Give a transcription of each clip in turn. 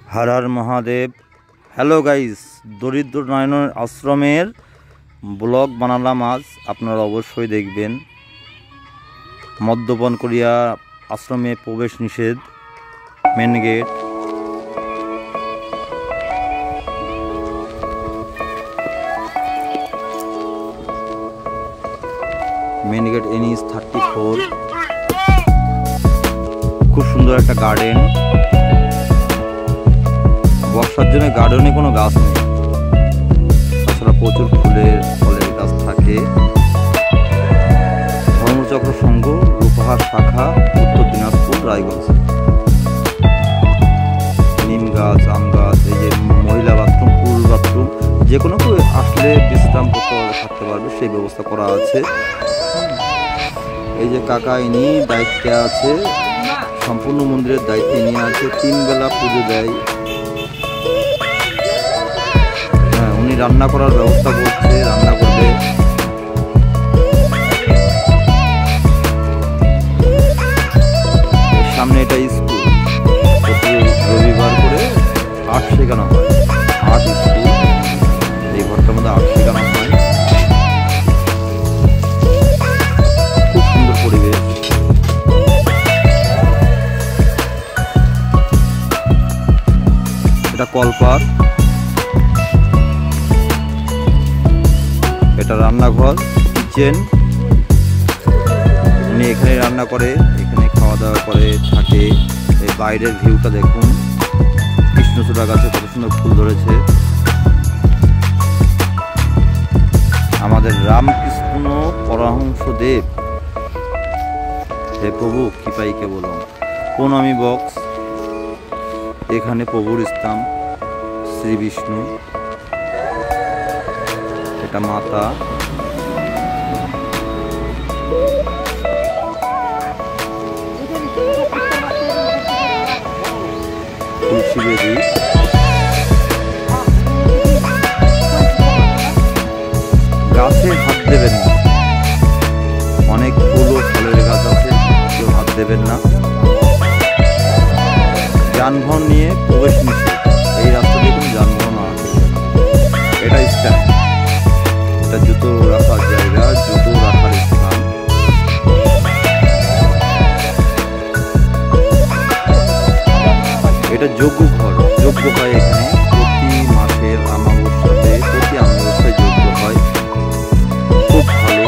हर हर Mahadev. Hello guys, दरिद्र नयन आश्रमेर blog बानालाम आज आपनारा अवश्य देखबेन। मद्यपान करिया आश्रमे प्रवेश निषेध, main gate. Main gate NH 34। खूब सुंदर एक गार्डन। बर्षार जन्य गार्डने कोनो गाछ नेই, তাছাড়া প্রচুর ফলের গাছ থাকে। ধর্মচক্র সংঘ রূপহার শাখা, উত্তর দিনাজপুর, রায়গঞ্জ। নিম গাছ, আম গাছ, এই যে মহিলা বাথরুম, পুরুষ বাথরুম, যে কোনো কেউ আসলে বিশ্রাম করতে পারবে, থাকতে পারবে, সেই ব্যবস্থা করা আছে। এই যে কাকা ইনি দায়িত্বে আছে, সম্পূর্ণ মন্দিরের দায়িত্বে নিয়ে আছে। 3 বেলা পুজো দেয়। উনি রান্না করার ব্যবস্থা করছে, রান্না করবে। সামনে এটা স্কুল, রবিবার করে আর্ট শেখানো হয়। আর্ট স্কুল, এই ঘরটার মধ্যে আর্ট শেখানো হয়। খুব সুন্দর পরিবেশ। এটা কলপার, এটা রান্নাঘর, কিচেন। উনি এখানে রান্না করে, এখানে খাওয়া দাওয়া করে থাকে। এই বাইরের ভিউটা দেখুন, কৃষ্ণচূড়া গাছে কত সুন্দর ফুল ধরেছে। আমাদের রামকৃষ্ণ পরমহংসদেব, হে প্রভু কৃপাইকে বলুন। প্রণামী বক্স, এখানে প্রভুর স্থান শ্রী বিষ্ণু। এটা মাতা। তুলসী বেদি। গাছে হাত দেবেন না, অনেক ফুল ও ফলের গাছ আছে, কেউ হাত দেবেন না। যানবাহন নিয়ে প্রবেশ নিষেধ, এই রাস্তা দিয়ে কোনো যানবাহন আসে। এটা স্ট্যান্ড, এটা জুতো রাখার জায়গা, জুতো রাখার স্থান। এটা যজ্ঞ ঘর, যজ্ঞ হয় এখানে প্রতি মাসের অমাবস্যাতে, প্রতি অমাবস্যায় যজ্ঞ হয়। খুব ভালো।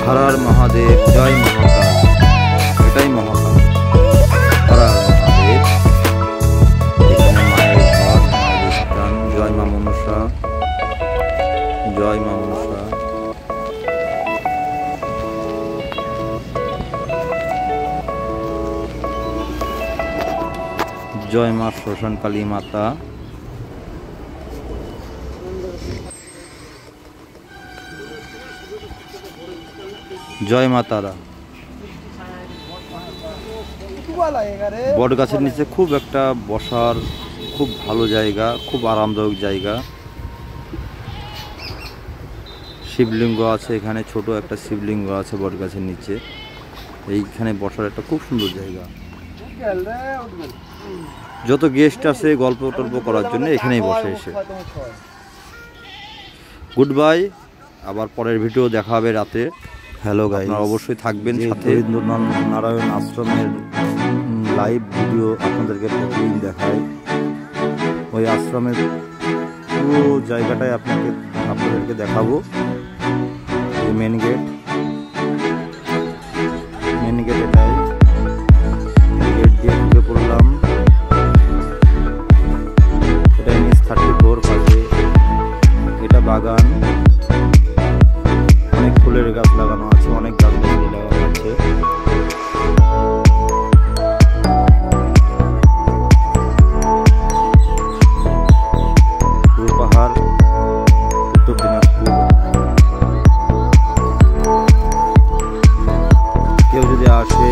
হর হর মহাদেব, জয় মহাকাল। এটাই মহাকাল, হর হর মহাদেব। এখানে মায়ের ঘর, মায়ের স্থান। জয় মা মনসা, জয় মা মনসা। জয় মা শ্মশান কালী মাতা। জয় মা তারা। বট গাছের নিচে খুব একটা বসার খুব ভালো জায়গা, খুব আরামদায়ক জায়গা। শিবলিঙ্গ আছে এখানে, ছোট একটা শিবলিঙ্গ আছে বট গাছের নিচে। এইখানে বসার একটা খুব সুন্দর জায়গা। যত গেস্ট আছে গল্প টল্প করার জন্য এখানেই বসে এসে। গুড বাই, আবার পরের ভিডিও দেখা হবে রাতে। হ্যালো গাইস, আপনারা অবশ্যই থাকবেন সাথে। নারায়ণ আশ্রমের লাইভ ভিডিও আপনাদেরকে প্রতিদিন দেখায়। ওই আশ্রমের পুরো জায়গাটাই আপনাদেরকে দেখাবো। মেন গেট, মেন গেট এটাই। গেট দিয়ে ঢুকে পড়লাম। এটা NH 34 পাশে। এটা বাগান, অনেক ফুলের গাছ লাগানো আছে, অনেক গাছ লাগানো আছে। পাহাড়, উত্তর দিনাজপুর। কেউ যদি আসে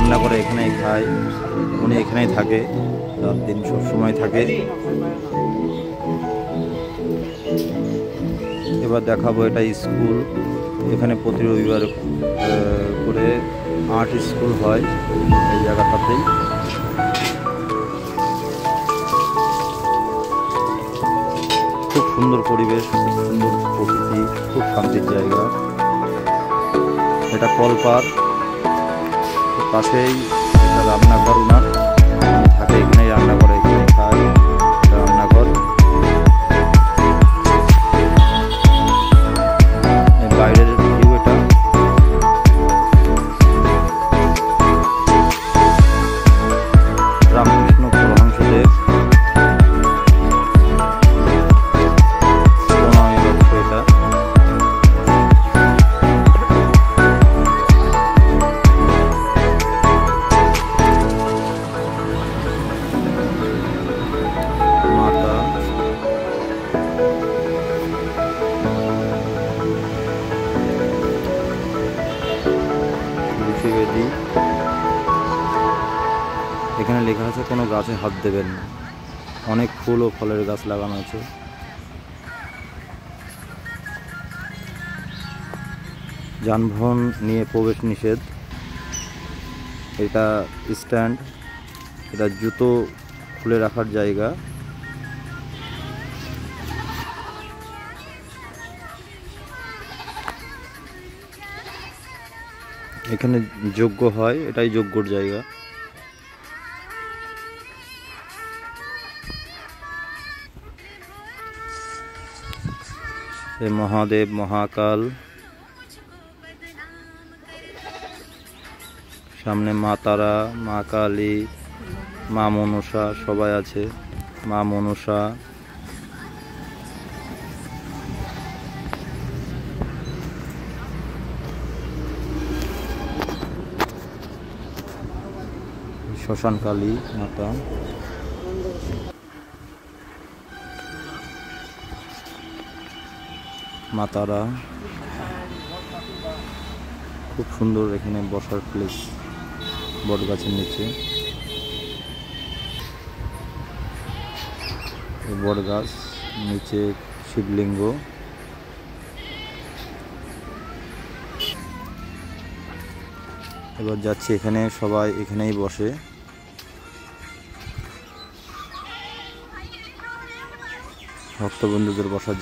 রান্না করে এখানেই খায়, উনি এখানেই থাকে, রাত দিন সবসময় থাকে। এবার দেখাবো এটা স্কুল। এখানে প্রতি রবিবার করে আর্ট স্কুল হয় এই জায়গাটাতেই। খুব সুন্দর পরিবেশ, খুব সুন্দর প্রকৃতি, খুব শান্তির জায়গা। এটা কলপার, পাশেই এটা রান্নাঘর ওনার, থাকে এখানেই রান্না করে, এখানে খায়, এটা রান্নাঘর। বাইরের ভিউ এটা। রামকৃষ্ণ পরমহংসদেব এটা। মাতা বেদি। এখানে লেখা আছে কোনো গাছে হাত দেবেন না। অনেক ফুল ও ফলের গাছ লাগানো আছে। যানবাহন নিয়ে প্রবেশ নিষেধ। এটা স্ট্যান্ড, এটা জুতো খুলে রাখার জায়গা। এখানে যজ্ঞ হয়, এটাই যজ্ঞর জায়গা। মহাদেব, মহাকাল, সামনে মা তারা, মা কালী, মা মনসা সবাই আছে। মা মনসা, শ্মশান কালী মাতা, মা তারা। খুব সুন্দর এখানে বসার প্লেস, বট গাছের নিচে। বট গাছ নিচে শিবলিঙ্গ। এবার যাচ্ছি, এখানে সবাই এখানেই বসে। ভক্তবন্ধুদের বসার